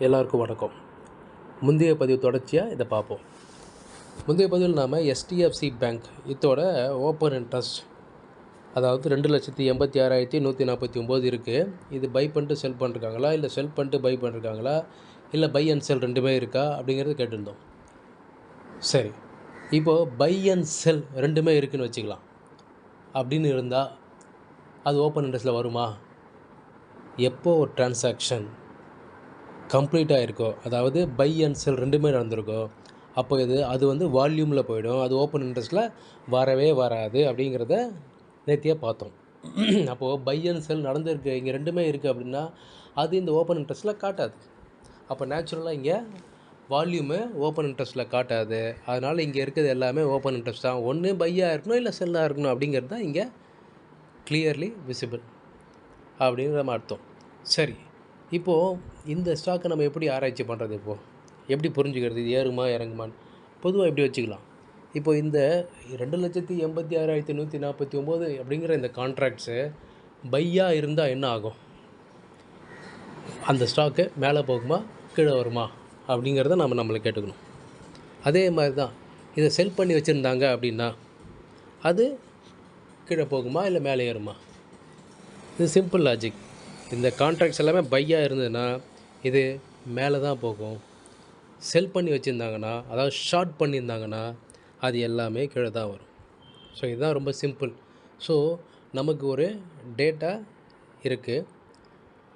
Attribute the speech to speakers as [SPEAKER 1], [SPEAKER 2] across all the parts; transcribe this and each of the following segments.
[SPEAKER 1] எல்லாருக்கும் வணக்கம். முந்தைய பதிவு தொடர்ச்சியாக இதை பார்ப்போம். முந்தைய பதிவில் நாம் HDFC பேங்க் இதோட ஓப்பன் இன்ட்ரெஸ்ட், அதாவது 2,86,149 இருக்குது. இது பை பண்ணிட்டு செல் பண்ணிருக்காங்களா, இல்லை செல் பண்ணிட்டு பை பண்ணிருக்காங்களா, இல்லை பை அண்ட் செல் ரெண்டுமே இருக்கா அப்படிங்கிறது கேட்டிருந்தோம். சரி, இப்போது பை அண்ட் செல் ரெண்டுமே இருக்குதுன்னு வச்சுக்கலாம். அப்படின்னு இருந்தால் அது ஓப்பன் இன்ட்ரெஸ்ட்டில் வருமா? எப்போ ஒரு டிரான்சாக்ஷன் கம்ப்ளீட் ஆகிருக்கோ, அதாவது பை அண்ட் செல் ரெண்டுமே நடந்திருக்கோ, அப்போ அது வந்து வால்யூமில் போயிடும். அது ஓப்பன் இன்ட்ரெஸ்ட்டில் வரவே வராது அப்படிங்கிறத நேத்தியாக பார்த்தோம். அப்போது பை அண்ட் செல் நடந்திருக்கு, இங்கே ரெண்டுமே இருக்குது அப்படின்னா அது இந்த ஓப்பன் இன்ட்ரெஸ்ட்டில் காட்டாது. அப்போ நேச்சுரலாக இங்கே வால்யூமு ஓப்பன் இன்ட்ரெஸ்ட்டில் காட்டாது. அதனால் இங்கே இருக்கிறது எல்லாமே ஓப்பன் இன்ட்ரெஸ்ட் தான். ஒன்று பையாக இருக்கணும், இல்லை செல்லாக இருக்கணும் அப்படிங்கிறது தான் இங்கே கிளியர்லி விசிபிள் அப்படிங்கிற நம்ம அர்த்தம். சரி, இப்போது இந்த ஸ்டாக்கை நம்ம எப்படி ஆராய்ச்சி பண்ணுறது? இப்போது எப்படி புரிஞ்சுக்கிறது இது ஏறுமா இறங்குமான்னு? பொதுவாக எப்படி வச்சுக்கலாம். இப்போது இந்த 2,86,149 அப்படிங்கிற இந்த கான்ட்ராக்ட்ஸு பையாக இருந்தால் என்ன ஆகும்? அந்த ஸ்டாக்கு மேலே போகுமா கீழே வருமா அப்படிங்கிறத நம்மளை கேட்டுக்கணும். அதே மாதிரி தான் இதை செல் பண்ணி வச்சுருந்தாங்க அப்படின்னா அது கீழே போகுமா இல்லை மேலே ஏறுமா? இது சிம்பிள் லாஜிக். இந்த கான்ட்ராக்ட்ஸ் எல்லாமே பையாக இருந்ததுன்னா இது மேலே தான் போகும். செல் பண்ணி வச்சுருந்தாங்கன்னா, அதாவது ஷார்ட் பண்ணியிருந்தாங்கன்னா அது எல்லாமே கீழே தான் வரும். ஸோ இதுதான் ரொம்ப சிம்பிள். ஸோ நமக்கு ஒரு டேட்டா இருக்குது,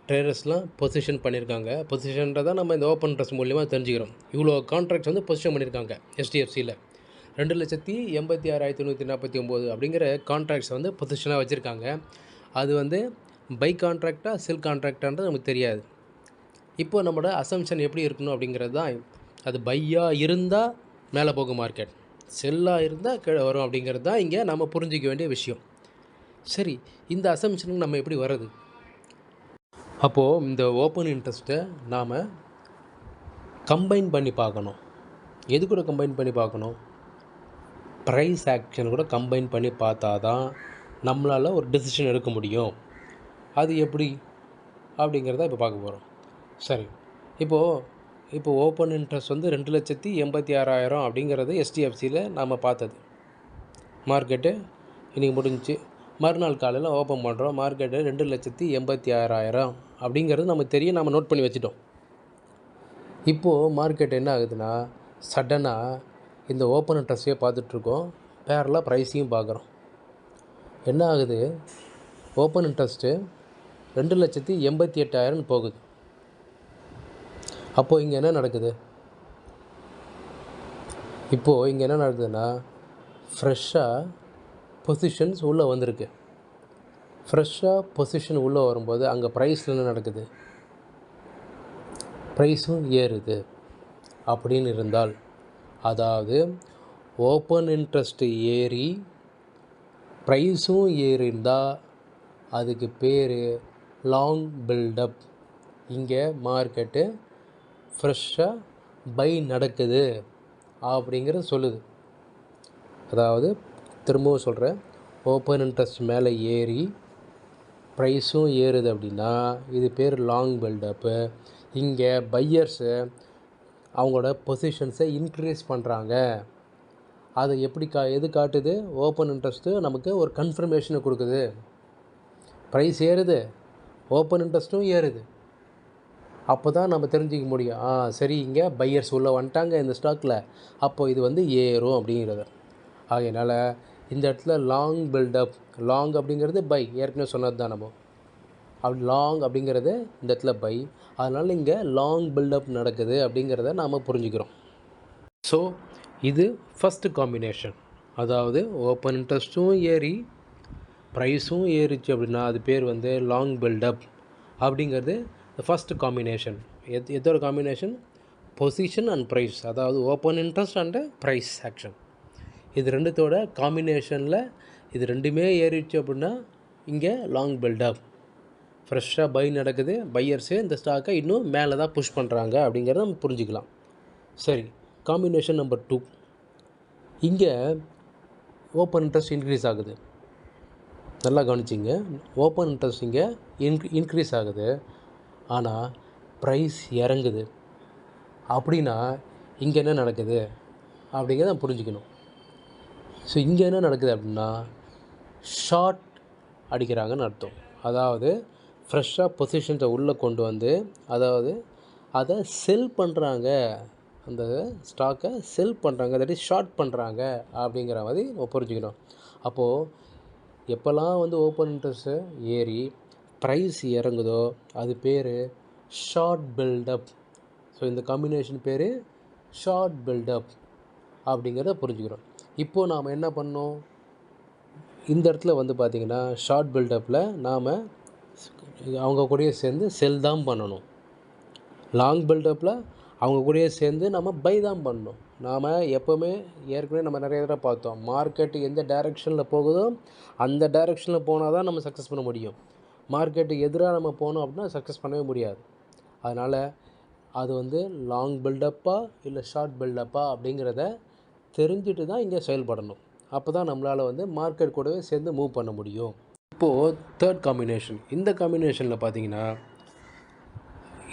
[SPEAKER 1] ட்ரேடர்ஸ்லாம் பொசிஷன் பண்ணியிருக்காங்க. பொசிஷன்றதை நம்ம இந்த ஓப்பன் இன்ட்ரெஸ்ட் மூலிமா தெரிஞ்சுக்கிறோம். இவ்வளோ கான்ட்ராக்ட்ஸ் வந்து பொசிஷன் பண்ணியிருக்காங்க HDFCயில். 2,86,149 அப்படிங்கிற கான்ட்ராக்ட்ஸ் வந்து பொசிஷனாக வச்சுருக்காங்க. அது வந்து பை கான்ட்ராக்டா செல் கான்ட்ராக்டான்றது நமக்கு தெரியாது. இப்போ நம்மளோட அசம்ஷன் எப்படி இருக்கணும் அப்படிங்கிறது தான். அது பையாக இருந்தால் மேலே போகும் மார்க்கெட், செல்லாக இருந்தால் கீழே வரும் அப்படிங்கிறது தான் இங்கே நம்ம புரிஞ்சிக்க வேண்டிய விஷயம். சரி, இந்த அசம்ஷனுக்கு நம்ம எப்படி வர்றது? அப்போது இந்த ஓப்பன் இன்ட்ரெஸ்ட்டை நாம் கம்பைன் பண்ணி பார்க்கணும். எது கூட கம்பைன் பண்ணி பார்க்கணும்? ப்ரைஸ் ஆக்ஷன் கூட கம்பைன் பண்ணி பார்த்தா தான் நம்மளால் ஒரு டெசிஷன் எடுக்க முடியும். அது எப்படி அப்படிங்கிறத இப்போ பார்க்க போகிறோம். சரி, இப்போது ஓப்பன் இன்ட்ரெஸ்ட் வந்து 2,86,000 அப்படிங்கிறது HDFCயில் நாம் பார்த்தது. மார்க்கெட்டு இன்றைக்கி முடிஞ்சிச்சு. மறுநாள் காலையில் ஓப்பன் பண்ணுறோம். மார்க்கெட்டு 2,86,000 அப்படிங்கிறது நமக்கு தெரியும், நம்ம நோட் பண்ணி வச்சுட்டோம். இப்போது மார்க்கெட் என்ன ஆகுதுன்னா, சடனாக இந்த ஓப்பன் இன்ட்ரெஸ்ட்டையே பார்த்துட்ருக்கோம், பேரலாக ப்ரைஸையும் பார்க்குறோம். என்ன ஆகுது? ஓப்பன் இன்ட்ரெஸ்ட்டு 2,88,000 போகுது. அப்போது இங்கே என்ன நடக்குது? இப்போது இங்கே என்ன நடக்குதுன்னா, ஃப்ரெஷ்ஷாக பொசிஷன்ஸ் உள்ளே வந்திருக்கு. ஃப்ரெஷ்ஷாக பொசிஷன் உள்ளே வரும்போது அங்கே ப்ரைஸில் என்ன நடக்குது? ப்ரைஸும் ஏறுது. அப்படின்னு இருந்தால், அதாவது ஓப்பன் இன்ட்ரெஸ்ட்டு ஏறி ப்ரைஸும் ஏறிஇருந்தால் அதுக்கு பேர் லாங் பில்டப். இங்கே மார்க்கெட்டு ஃப்ரெஷ்ஷாக பை நடக்குது அப்படிங்கிறது சொல்லுது. அதாவது திரும்பவும் சொல்கிறேன், ஓப்பன் இன்ட்ரெஸ்ட் மேலே ஏறி ப்ரைஸும் ஏறுது அப்படின்னா இது பேர் லாங் பில்டப்பு. இங்கே பையர்ஸு அவங்களோட பொசிஷன்ஸை இன்க்ரீஸ் பண்ணுறாங்க. அதை எப்படி எது காட்டுது? ஓப்பன் இன்ட்ரெஸ்ட்டு நமக்கு ஒரு கன்ஃபர்மேஷனை கொடுக்குது. ப்ரைஸ் ஏறுது, ஓப்பன் இன்ட்ரெஸ்ட்டும் ஏறுது. அப்போ தான் நம்ம தெரிஞ்சிக்க முடியும், சரி இங்கே பையர்ஸ் உள்ளே வந்துட்டாங்க இந்த ஸ்டாக்கில், அப்போது இது வந்து ஏறும் அப்படிங்கிறது. ஆகையினால் இந்த இடத்துல லாங் பில்டப், லாங் அப்படிங்கிறது பை, ஏற்கனவே சொன்னது தான் நம்ம. அப்படி லாங் அப்படிங்கிறது இந்த இடத்துல பை, அதனால் இங்கே லாங் பில்டப் நடக்குது அப்படிங்கிறத நாம் புரிஞ்சுக்கிறோம். ஸோ இது ஃபஸ்ட்டு காம்பினேஷன். அதாவது ஓப்பன் இன்ட்ரெஸ்ட்டும் ஏறி ப்ரைஸும் ஏறிச்சு அப்படின்னா அது பேர் வந்து லாங் பில்டப் அப்படிங்கிறது ஃபஸ்ட்டு காம்பினேஷன். எதோட காம்பினேஷன்? பொசிஷன் அண்ட் ப்ரைஸ், அதாவது open interest and price action. இது ரெண்டுத்தோட காம்பினேஷனில் இது ரெண்டுமே ஏறிச்சு அப்படின்னா இங்கே லாங் பில்டப், ஃப்ரெஷ்ஷாக பை நடக்குது, பையர்ஸு இந்த ஸ்டாக்கை இன்னும் மேலே தான் புஷ் பண்ணுறாங்க அப்படிங்கிறத நம்ம புரிஞ்சுக்கலாம். சரி, காம்பினேஷன் நம்பர் 2. இங்கே ஓப்பன் இன்ட்ரெஸ்ட் இன்க்ரீஸ் ஆகுது. நல்லா கவனிச்சிங்க, ஓப்பன் இன்ட்ரெஸ்ட் இங்கே இன்க்ரீஸ் ஆகுது. ஆனால் ப்ரைஸ் இறங்குது அப்படின்னா இங்கே என்ன நடக்குது அப்படிங்கிறத புரிஞ்சுக்கணும். ஸோ இங்கே என்ன நடக்குது அப்படின்னா ஷார்ட் அடிக்கிறாங்கன்னு அர்த்தம். அதாவது ஃப்ரெஷ்ஷாக பொசிஷன்ஸை உள்ளே கொண்டு வந்து அதை செல் பண்ணுறாங்க, அந்த ஸ்டாக்கை செல் பண்ணுறாங்க, தட் இஸ் ஷார்ட் பண்ணுறாங்க அப்படிங்கிற மாதிரி நம்ம புரிஞ்சுக்கணும். அப்போது எப்போல்லாம் ஓப்பன் இன்ட்ரெஸ்ட்டு ஏறி ப்ரைஸ் இறங்குதோ அது பேர் ஷார்ட் பில்டப். ஸோ இந்த காம்பினேஷன் பேர் ஷார்ட் பில்டப் அப்படிங்கிறத புரிஞ்சுக்கிறோம். இப்போது நாம் என்ன பண்ணோம், இந்த இடத்துல பார்த்திங்கன்னா ஷார்ட் பில்டப்பில் நாம் அவங்க கூடயே சேர்ந்து செல் தான் பண்ணணும். லாங் பில்டப்பில் அவங்க கூடயே சேர்ந்து நம்ம பை தான் பண்ணணும். நாம் எப்போவுமே ஏற்கனவே நம்ம நிறைய தடவை பார்த்தோம், மார்க்கெட்டு எந்த டைரெக்ஷனில் போகுதோ அந்த டைரெக்ஷனில் போனால் தான் நம்ம சக்ஸஸ் பண்ண முடியும். மார்க்கெட்டுக்கு எதிராக நம்ம போனோம் அப்படின்னா சக்ஸஸ் பண்ணவே முடியாது. அதனால் அது லாங் பில்டப்பா இல்லை ஷார்ட் பில்டப்பா அப்படிங்கிறத தெரிஞ்சுட்டு தான் இங்கே செயல்படணும். அப்போ தான் நம்மளால் மார்க்கெட் கூடவே சேர்ந்து மூவ் பண்ண முடியும். இப்போது தேர்ட் காம்பினேஷன், இந்த காம்பினேஷனில் பார்த்திங்கன்னா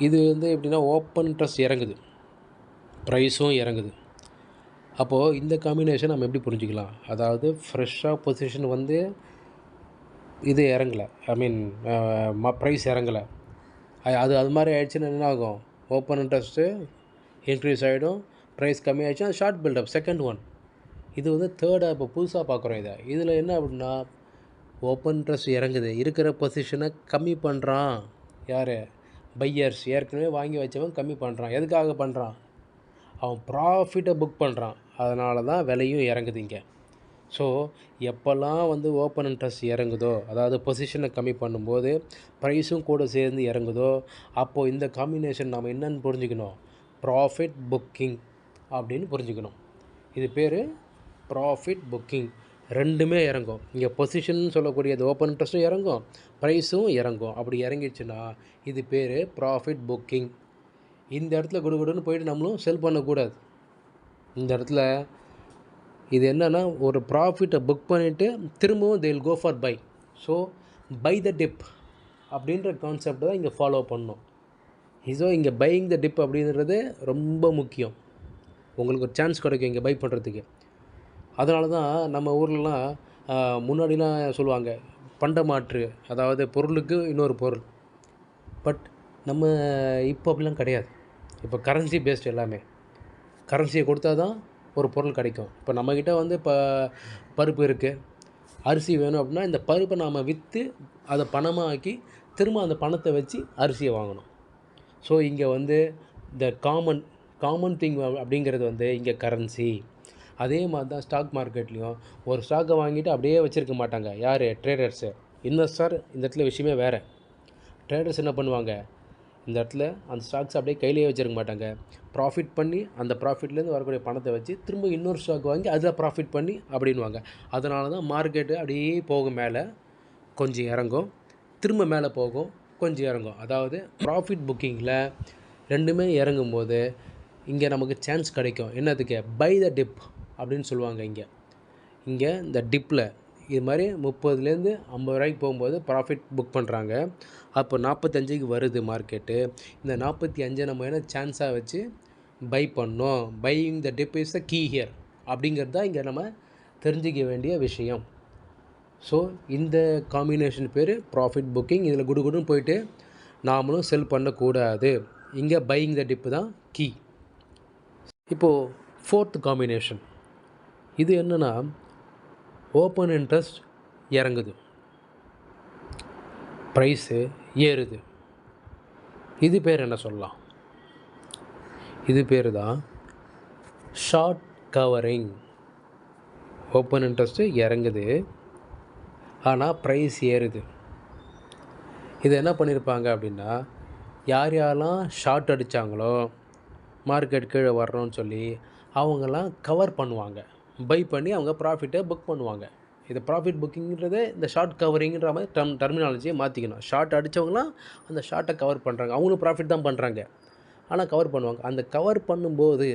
[SPEAKER 1] இது எப்படின்னா ஓப்பன் இன்ட்ரெஸ்ட் இறங்குது, ப்ரைஸும் இறங்குது. அப்போது இந்த காம்பினேஷன் நம்ம எப்படி புரிஞ்சிக்கலாம், அதாவது ஃப்ரெஷ்ஷாக பொசிஷன் இது இறங்கலை, ஐ மீன் ப்ரைஸ் இறங்கலை, அது மாதிரி ஆகிடுச்சுன்னா என்ன ஆகும், ஓப்பன் இன்ட்ரெஸ்ட்டு இன்க்ரீஸ் ஆகிடும், ப்ரைஸ் கம்மி ஆகிடுச்சுன்னா ஷார்ட் பில்டப் செகண்ட் ஒன். இது தேர்டாக இப்போ புதுசாக பார்க்குறோம். இதில் என்ன அப்படின்னா ஓப்பன் இன்ட்ரெஸ்ட் இறங்குது, இருக்கிற பொசிஷனை கம்மி பண்ணுறான். யார், பையர்ஸ், ஏற்கனவே வாங்கி வச்சவன் கம்மி பண்ணுறான். எதுக்காக பண்ணுறான், அவன் ப்ராஃபிட்டை புக் பண்ணுறான். அதனால தான் விலையும் இறங்குது இங்கே. ஸோ எப்போல்லாம் ஓப்பன் இன்ட்ரெஸ்ட் இறங்குதோ, அதாவது பொசிஷனை கம்மி பண்ணும்போது ப்ரைஸும் கூட சேர்ந்து இறங்குதோ, அப்போது இந்த காம்பினேஷன் நம்ம என்னென்னு புரிஞ்சுக்கணும், ப்ராஃபிட் புக்கிங் அப்படின்னு புரிஞ்சுக்கணும். இது பேர் ப்ராஃபிட் புக்கிங். ரெண்டுமே இறங்கும். இங்கே பொசிஷன் சொல்லக்கூடியது ஓப்பன் இன்ட்ரெஸ்ட்டும் இறங்கும், ப்ரைஸும் இறங்கும். அப்படி இறங்கிடுச்சுன்னா இது பேர் ப்ராஃபிட் புக்கிங். இந்த இடத்துல குடுகுடுன்னு போயிட்டு நம்மளும் செல் பண்ணக்கூடாது. இந்த இடத்துல இது என்னென்னா ஒரு ப்ராஃபிட்டை புக் பண்ணிவிட்டு திரும்பவும் they will go for buy. So buy the dip அப்படின்ற கான்செப்ட் தான் இங்கே ஃபாலோ பண்ணணும். ஸோ இங்கே பையிங் த டிப் அப்படின்றது ரொம்ப முக்கியம். உங்களுக்கு ஒரு சான்ஸ் கிடைக்கும் இங்கே பை பண்ணுறதுக்கு. அதனால தான் நம்ம ஊர்லலாம் முன்னாடிலாம் சொல்லுவாங்க பண்டமாற்று, அதாவது பொருளுக்கு இன்னொரு பொருள். பட் நம்ம இப்போ அப்படிலாம் கிடையாது. இப்போ கரன்சி பேஸ்ட் எல்லாமே. கரன்சியை கொடுத்தா தான் ஒரு பொருள் கிடைக்கும். இப்போ நம்மக்கிட்ட இப்போ பருப்பு இருக்குது, அரிசி வேணும் அப்படின்னா இந்த பருப்பை நாம் விற்று அதை பணமாக ஆக்கி திரும்ப அந்த பணத்தை வச்சு அரிசியை வாங்கணும். ஸோ இங்கே இந்த காமன் திங் அப்படிங்கிறது இங்கே கரன்சி. அதே மாதிரி தான் ஸ்டாக் மார்க்கெட்லேயும் ஒரு ஸ்டாக்கை வாங்கிட்டு அப்படியே வச்சுருக்க மாட்டாங்க. யார், ட்ரேடர்ஸு. இன்வெஸ்டர் இந்த இடத்துல விஷயமே வேறு. ட்ரேடர்ஸ் என்ன பண்ணுவாங்க, இந்த இடத்துல அந்த ஸ்டாக்ஸ் அப்படியே கையிலேயே வச்சுருக்க மாட்டாங்க. ப்ராஃபிட் பண்ணி அந்த ப்ராஃபிட்லேருந்து வரக்கூடிய பணத்தை வச்சு திரும்ப இன்னொரு ஸ்டாக் வாங்கி அதில் ப்ராஃபிட் பண்ணி அப்படின்வாங்க. அதனால தான் மார்க்கெட்டு அப்படியே போகும், மேலே கொஞ்சம் இறங்கும், திரும்ப மேலே போகும், கொஞ்சம் இறங்கும். அதாவது ப்ராஃபிட் புக்கிங்கில் ரெண்டுமே இறங்கும்போது இங்கே நமக்கு சான்ஸ் கிடைக்கும். என்னதுக்கு, பை த டிப் அப்படின்னு சொல்லுவாங்க. இங்கே இந்த டிப்பில் இது மாதிரி 30லேருந்து 50 ரூபாய்க்கு போகும்போது ப்ராஃபிட் புக் பண்ணுறாங்க. அப்போ 45க்கு வருது மார்க்கெட்டு. இந்த 45 நம்ம என்ன சான்ஸாக வச்சு பை பண்ணோம். Buying the dip is the key here அப்படிங்கிறது தான் இங்கே நம்ம தெரிஞ்சிக்க வேண்டிய விஷயம். ஸோ இந்த காம்பினேஷன் பேர் ப்ராஃபிட் புக்கிங். இதில் குடுகுடுன்னு போயிட்டு நாமளும் செல் பண்ணக்கூடாது. இங்கே பையிங் த டிப்பு தான் கீ. இப்போது ஃபோர்த் காம்பினேஷன், இது என்னென்னா ஓப்பன் இன்ட்ரெஸ்ட் இறங்குது, ப்ரைஸு ஏறுது. இது பேர் என்ன சொல்லலாம், இது பேர் தான் ஷார்ட் கவரிங். ஓப்பன் இன்ட்ரெஸ்ட்டு இறங்குது, ஆனால் ப்ரைஸ் ஏறுது. இது என்ன பண்ணியிருப்பாங்க அப்படின்னா, யார் யாரெல்லாம் ஷார்ட் அடித்தாங்களோ மார்க்கெட் கீழே வரணும்னு சொல்லி அவங்கெல்லாம் கவர் பண்ணுவாங்க. பை பண்ணி அவங்க ப்ராஃபிட்டை புக் பண்ணுவாங்க. இது ப்ராஃபிட் புக்கிங்கிறதே இந்த ஷார்ட் கவரிங்கிற மாதிரி டெர்மினாலஜியை மாற்றிக்கணும். ஷார்ட் அடித்தவங்களாம் அந்த ஷார்ட்டை கவர் பண்ணுறாங்க, அவங்களும் ப்ராஃபிட் தான் பண்ணுறாங்க, ஆனால் கவர் பண்ணுவாங்க. அந்த கவர் பண்ணும்போது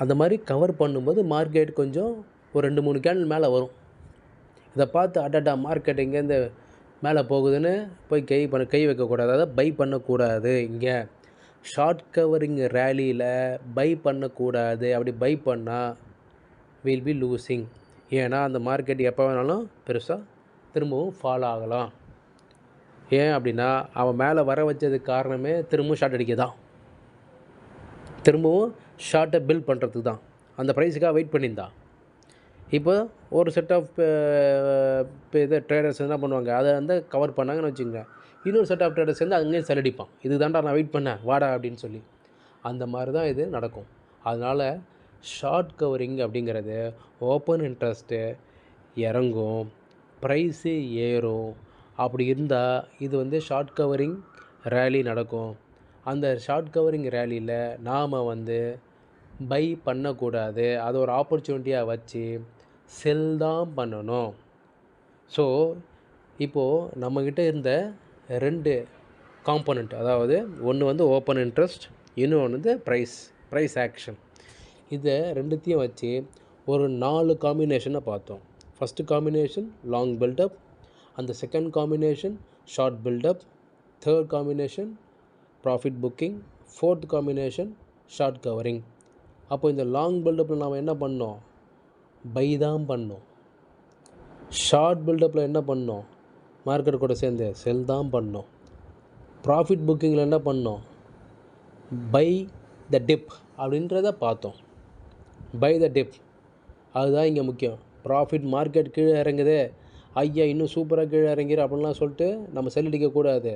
[SPEAKER 1] அந்த மாதிரி கவர் பண்ணும்போது மார்க்கெட் கொஞ்சம் ஒரு 2-3 கேண்டில் மேலே வரும். இதை பார்த்து அடடா மார்க்கெட் இங்கேருந்து மேலே போகுதுன்னு போய் கை வைக்கக்கூடாது, அதாவது பை பண்ணக்கூடாது. இங்கே ஷார்ட் கவரிங் ரேலியில் பை பண்ணக்கூடாது. அப்படி பை பண்ணால் வில் பி லூசிங். ஏன்னா அந்த மார்க்கெட் எப்போ வேணாலும் பெருசாக திரும்பவும் ஃபாலோ ஆகலாம். ஏன் அப்படின்னா அவன் மேலே வர வச்சதுக்கு காரணமே திரும்பவும் ஷார்ட் அடிக்க தான், திரும்பவும் ஷார்ட்டை பில்ட் பண்ணுறதுக்கு தான். அந்த ப்ரைஸுக்காக வெயிட் பண்ணியிருந்தான். இப்போ ஒரு செட் ஆஃப் இது ட்ரேடர்ஸ் என்ன பண்ணுவாங்க, அதை வந்து கவர் பண்ணாங்கன்னு வச்சுக்கோங்க. இன்னொரு செட் ஆஃப் ட்ரேடர்ஸ் வந்து அங்கேயும் செல் அடிப்பான். இது தான்டா நான் வெயிட் பண்ணேன், வாடா அப்படின்னு சொல்லி. அந்த மாதிரி தான் இது நடக்கும். அதனால் ஷார்ட் கவரிங் அப்படிங்கிறது ஓப்பன் இன்ட்ரெஸ்ட்டு இறங்கும், ப்ரைஸு ஏறும். அப்படி இருந்தால் இது வந்து ஷார்ட் கவரிங் ரேலி நடக்கும். அந்த ஷார்ட் கவரிங் ரேலியில் நாம் வந்து பை பண்ணக்கூடாது. அதை ஒரு ஆப்பர்ச்சுனிட்டியாக வச்சு செல் தான் பண்ணணும். ஸோ இப்போது நம்மக்கிட்ட இருந்த 2 காம்போனண்ட், அதாவது ஒன்று வந்து ஓப்பன் இன்ட்ரெஸ்ட், இன்னொன்று வந்து ப்ரைஸ் ஆக்ஷன். இதை ரெண்டுத்தையும் வச்சு ஒரு 4 காம்பினேஷனை பார்த்தோம். ஃபஸ்ட்டு காம்பினேஷன் லாங் பில்டப், அந்த second combination short buildup, third combination profit booking, fourth combination short covering. அப்போ இந்த லாங் பில்டப்பில் நாம் என்ன பண்ணோம், பை தான் பண்ணோம். ஷார்ட் பில்டப்பில் என்ன பண்ணோம், மார்க்கெட் கூட சேர்ந்து செல் தான் பண்ணோம். ப்ராஃபிட் புக்கிங்கில் என்ன பண்ணோம், பை த டிப் அப்படின்றத பார்த்தோம். பை த டிப் அதுதான் இங்கே முக்கியம். ப்ராஃபிட் மார்க்கெட் கீழே இறங்குது, ஐயா இன்னும் சூப்பராக கீழே இறங்கிற அப்படின்லாம் சொல்லிட்டு நம்ம செல் அடிக்கக்கூடாது.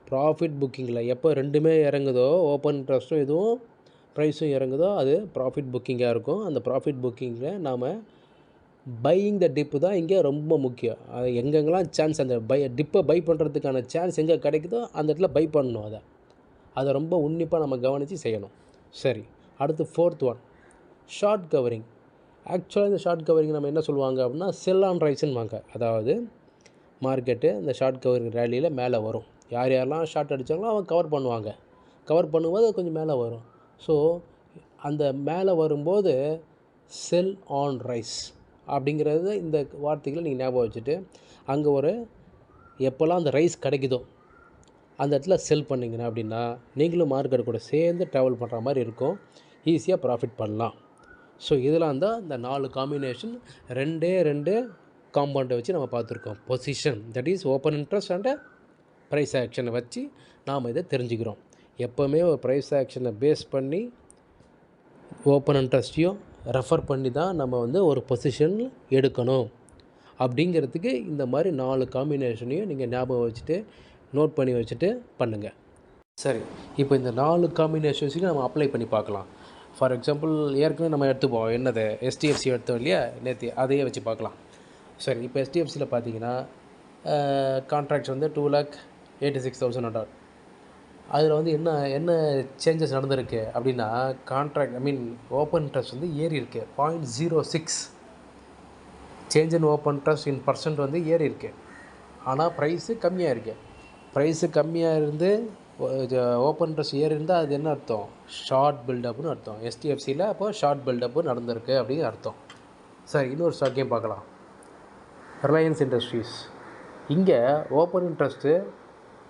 [SPEAKER 1] ப்ராஃபிட் புக்கிங்கில் எப்போ ரெண்டுமே இறங்குதோ, ஓப்பன் இன்ட்ரெஸ்ட்டும் இதுவும் ப்ரைஸும் இறங்குதோ, அது ப்ராஃபிட் புக்கிங்காக இருக்கும். அந்த ப்ராஃபிட் புக்கிங்கில் நாம் பையிங் த டிப்பு தான் இங்கே ரொம்ப முக்கியம். அது எங்கெங்கெல்லாம் சான்ஸ், அந்த டிப்பை பை பண்ணுறதுக்கான சான்ஸ் எங்கே கிடைக்குதோ அந்த இடத்துல பை பண்ணணும். அதை ரொம்ப உன்னிப்பாக நம்ம கவனித்து செய்யணும். சரி, அடுத்து 4th ஒன் ஷார்ட் கவரிங். ஆக்சுவலாக இந்த ஷார்ட் கவரிங் நம்ம என்ன சொல்லுவாங்க அப்படின்னா செல் ஆன் ரைஸ்ன்னுவாங்க. அதாவது மார்க்கெட்டு இந்த ஷார்ட் கவரிங் ரேலியில் மேலே வரும். யார் யாரெல்லாம் ஷார்ட் அடித்தாங்களோ அவங்க கவர் பண்ணுவாங்க. கவர் பண்ணும்போது அது கொஞ்சம் மேலே வரும். ஸோ அந்த மேலே வரும்போது செல் ஆன் ரைஸ் அப்படிங்கிறது இந்த வார்த்தைகளை நீங்கள் ஞாபகம் வச்சுட்டு, அங்கே ஒரு எப்போல்லாம் அந்த ரைஸ் கிடைக்குதோ அந்த இடத்துல செல் பண்ணிங்கன்னா அப்படின்னா நீங்களும் மார்க்கெட் கூட சேர்ந்து ட்ராவல் பண்ணுற மாதிரி இருக்கும். ஈஸியாக ப்ராஃபிட் பண்ணலாம். ஸோ இதெல்லாம் தான் இந்த 4 காம்பினேஷன், 2 காம்பவுண்டை வச்சு நம்ம பார்த்துருக்கோம். Position, that is open interest and price ஆக்ஷனை வச்சு நாம் இதை தெரிஞ்சுக்கிறோம். எப்போவுமே ஒரு ப்ரைஸ் ஆக்ஷனை பேஸ் பண்ணி ஓப்பன் இன்ட்ரெஸ்ட்டையும் ரெஃபர் பண்ணி தான் நம்ம வந்து ஒரு பொசிஷன் எடுக்கணும். அப்படிங்கிறதுக்கு இந்த மாதிரி 4 காம்பினேஷனையும் நீங்கள் ஞாபகம் வச்சுட்டு நோட் பண்ணி வச்சுட்டு பண்ணுங்கள். சரி, இப்போ இந்த 4 காம்பினேஷன்ஸையும் நம்ம அப்ளை பண்ணி பார்க்கலாம். ஃபார் எக்ஸாம்பிள் ஏற்கனவே நம்ம எடுத்துப்போம், என்னது HDFC எடுத்தோம் இல்லையா நேற்று, அதையே வச்சு பார்க்கலாம். சரி, இப்போ HDFCயில் பார்த்தீங்கன்னா கான்ட்ராக்ட்ஸ் வந்து 2,86,000. அதில் வந்து என்ன சேஞ்சஸ் நடந்திருக்கு அப்படின்னா, கான்ட்ராக்ட் ஓப்பன் இன்ட்ரெஸ்ட் வந்து ஏறி இருக்குது 0.06. Change in open interest in percent வந்து ஏறி இருக்குது. ஆனால் ப்ரைஸு கம்மியாக இருக்குது. ப்ரைஸு கம்மியாக இருந்து ஓப்பன் இன்ட்ரெஸ்ட் ஏறி இருந்தால் அது என்ன அர்த்தம், ஷார்ட் பில்டப்னு அர்த்தம். HDFCயில் அப்போ ஷார்ட் பில்டப்பு நடந்திருக்கு அப்படின்னு அர்த்தம். சரி, இன்னொரு ஸ்டாக்கையும் பார்க்கலாம். Reliance Industries. இங்கே open interest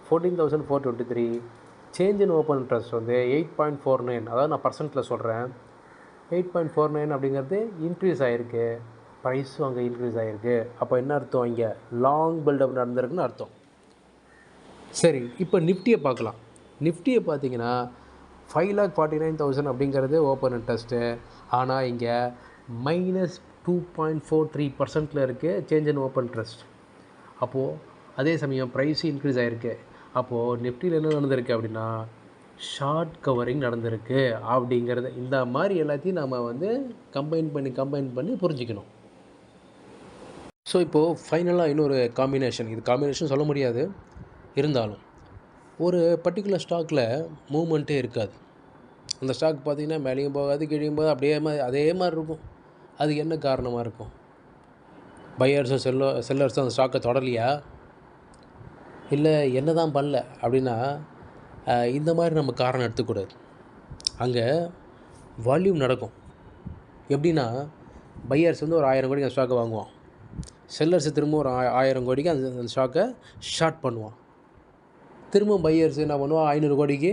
[SPEAKER 1] 14,423, change in open interest வந்து 8.49. அதாவது நான் பர்சன்ட்டில் சொல்கிறேன். 8.49 அப்படிங்கிறது இன்க்ரீஸ் ஆகிருக்கு, ப்ரைஸும் அங்கே இன்க்ரீஸ் ஆகிருக்கு. அப்போ என்ன அர்த்தம், இங்கே லாங் பில்டப் நடந்திருக்குன்னு அர்த்தம். சரி, இப்போ நிஃப்டியை பார்க்கலாம். நிஃப்டியை பார்த்தீங்கன்னா 5,49,000 அப்படிங்கிறது ஓப்பன் இன்ட்ரெஸ்ட்டு. ஆனால் இங்கே -2.43% இருக்குது சேஞ்ச் இன் ஓப்பன் இன்ட்ரெஸ்ட். அப்போது அதே சமயம் ப்ரைஸு இன்க்ரீஸ் ஆகிருக்கு. அப்போது நிஃப்டியில் என்ன நடந்திருக்கு அப்படின்னா ஷார்ட் கவரிங் நடந்திருக்கு அப்படிங்கிறது. இந்த மாதிரி எல்லாத்தையும் நம்ம வந்து கம்பைன் பண்ணி புரிஞ்சிக்கணும். ஸோ இப்போது ஃபைனலாக இன்னொரு காம்பினேஷன், இது காம்பினேஷன் சொல்ல முடியாது, இருந்தாலும் ஒரு பர்டிகுலர் ஸ்டாக்கில் மூவ்மெண்ட்டே இருக்காது. அந்த ஸ்டாக் பார்த்திங்கன்னா மேலேயும் போகாது கீழேயும் போகாது, அப்படியே அதே மாதிரி இருக்கும். அது என்ன காரணமாக இருக்கும்? பையர்ஸும் செல்லர்ஸும் அந்த ஸ்டாக்கை தொடரலையா, இல்லை என்ன தான் பண்ணல அப்படின்னா இந்த மாதிரி நம்ம காரணம் எடுத்துக்கூடாது. அங்கே வால்யூம் நடக்கும். எப்படின்னா பையர்ஸ் வந்து ஒரு 1000 கோடிக்கு அந்த ஸ்டாக்கை வாங்குவான். செல்லர்ஸ் திரும்ப ஒரு 1000 கோடிக்கு அந்த ஸ்டாக்கை ஷார்ட் பண்ணுவான். திரும்பவும் பையர்ஸ் என்ன பண்ணுவான், 500 கோடிக்கு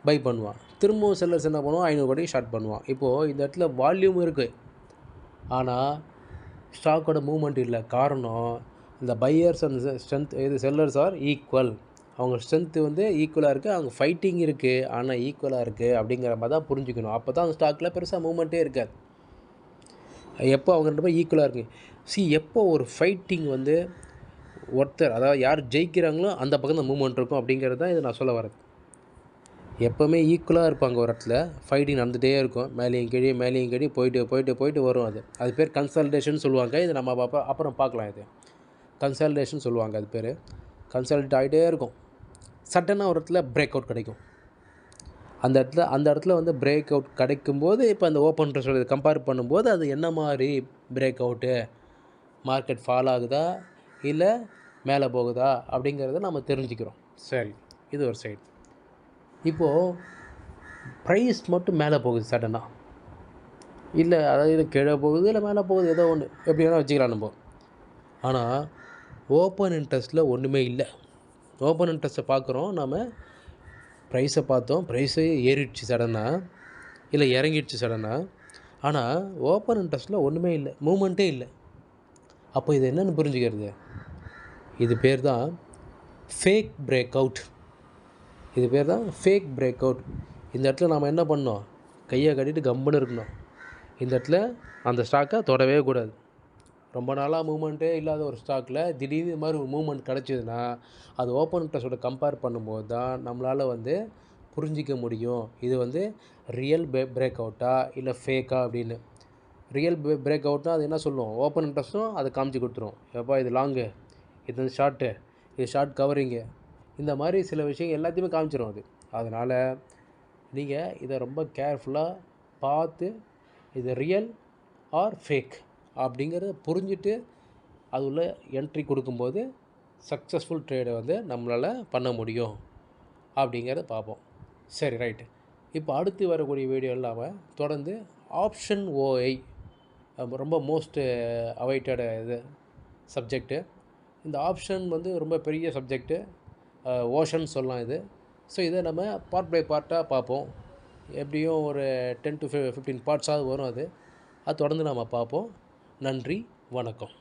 [SPEAKER 1] பை பண்ணுவான். திரும்பவும் செல்லர்ஸ் என்ன பண்ணுவான், 500 கோடிக்கு ஷார்ட் பண்ணுவான். இப்போது இந்த இடத்துல வால்யூம் இருக்குது, ஆனால் ஸ்டாக்கோட மூவ்மெண்ட் இல்லை. காரணம், இந்த பையர்ஸ் அண்ட் ஸ்ட்ரென்த் இது செல்லர்ஸ் ஆர் ஈக்குவல். அவங்க ஸ்ட்ரென்த்து வந்து ஈக்குவலாக இருக்குது, அவங்க ஃபைட்டிங் இருக்குது ஆனால் ஈக்குவலாக இருக்குது அப்படிங்கிற மாதிரி தான் புரிஞ்சுக்கணும். அப்போ தான் அந்த ஸ்டாக்கில் பெருசாக மூவ்மெண்ட்டே இருக்காது. எப்போ அவங்க 2 பேரும் ஈக்குவலாக இருக்குது. எப்போ ஒரு ஃபைட்டிங் வந்து ஒருத்தர், அதாவது யார் ஜெயிக்கிறாங்களோ அந்த பக்கம் தான் மூவ்மெண்ட் இருக்கும் அப்படிங்கிறது தான் இது நான் சொல்ல வரது. எப்போவுமே ஈக்குவலாக இருப்பாங்க ஒரு இடத்துல, ஃபைட்டிங் நடந்துகிட்டே இருக்கும், மேலேயும் கீழே போயிட்டு வரும். அது பேர் கன்சால்டேஷன் சொல்லுவாங்க. இது நம்ம அப்புறம் பார்க்கலாம். இது கன்சால்டேஷன் சொல்லுவாங்க. அது பேர் கன்சால்டேட் ஆகிட்டே இருக்கும். சட்டனாக ஒரு இடத்துல பிரேக் அவுட் கிடைக்கும். அந்த இடத்துல வந்து பிரேக் அவுட் கிடைக்கும்போது, இப்போ அந்த ஓப்பன் இன்ட்ரெஸ்ட் கம்பேர் பண்ணும்போது அது என்ன மாதிரி பிரேக் அவுட்டு, மார்க்கெட் ஃபால் ஆகுதா இல்லை மேலே போகுதா அப்படிங்கிறத நம்ம தெரிஞ்சுக்கிறோம். சரி, இது ஒரு சைடு. இப்போது ப்ரைஸ் மட்டும் மேலே போகுது சடனாக, இல்லை அதாவது கீழே போகுது இல்லை மேலே போகுது, ஏதோ ஒன்று எப்படி வேணால் வச்சுக்கலாம் நம்ம. ஆனால் ஓப்பன் இன்ட்ரெஸ்ட்டில் ஒன்றுமே இல்லை. ஓப்பன் இன்ட்ரெஸ்ட்டை பார்க்குறோம் நம்ம, ப்ரைஸை பார்த்தோம், ப்ரைஸே ஏறிடுச்சு சடனாக இல்லை இறங்கிடுச்சு சடனாக. ஆனால் ஓப்பன் இன்ட்ரெஸ்ட்டில் ஒன்றுமே இல்லை, மூமெண்ட்டே இல்லை. அப்போ இது என்னென்னு புரிஞ்சுக்கிறது? இது பேர் தான் ஃபேக் பிரேக் அவுட். இந்த இடத்துல நாம் என்ன பண்ணோம், கையை கட்டிட்டு கம்முன்னு இருக்கணும். இந்த இடத்துல அந்த ஸ்டாக்கை தொடவே கூடாது. ரொம்ப நாளாக மூவ்மெண்ட்டே இல்லாத ஒரு ஸ்டாக்கில் திடீர்னு இது மாதிரி ஒரு மூவ்மெண்ட் கிடச்சிதுன்னா, அது ஓப்பன் இன்ட்ரெஸ்ட்டோட கம்பேர் பண்ணும்போது தான் நம்மளால் வந்து புரிஞ்சிக்க முடியும் இது வந்து ரியல் பிரேக் அவுட்டா இல்லை ஃபேக்கா அப்படின்னு. ரியல் பிரேக் அவுட்னா அது என்ன சொல்லும், ஓப்பன் இன்ட்ரெஸ்ட்டும் அதை காமிச்சு கொடுத்துரும். எப்போ இது லாங்கு, இது வந்து ஷார்ட்டு, இது ஷார்ட் கவரிங்கு, இந்த மாதிரி சில விஷயங்கள் எல்லாத்தையுமே காமிச்சிடும் அது. அதனால் நீங்கள் இதை ரொம்ப கேர்ஃபுல்லாக பார்த்து இது ரியல் ஆர் ஃபேக் அப்படிங்கிறத புரிஞ்சுட்டு அது உள்ள என்ட்ரி கொடுக்கும்போது சக்ஸஸ்ஃபுல் ட்ரேடை வந்து நம்மளால் பண்ண முடியும் அப்படிங்கிறத பார்ப்போம். சரி, ரைட்டு. இப்போ அடுத்து வரக்கூடிய வீடியோ இல்லாமல் தொடர்ந்து ஆப்ஷன் ஓஐ ரொம்ப மோஸ்ட் அவைட்டட் இது சப்ஜெக்டு. இந்த ஆப்ஷன் வந்து ரொம்ப பெரிய சப்ஜெக்டு, ஓஷன் சொல்லலாம் இது. ஸோ இதை நம்ம பார்ட் பை பார்ட்டாக பார்ப்போம். எப்படியும் ஒரு 10 to 15 பார்ட்ஸாவது வரும். அது தொடர்ந்து நம்ம பார்ப்போம். நன்றி, வணக்கம்.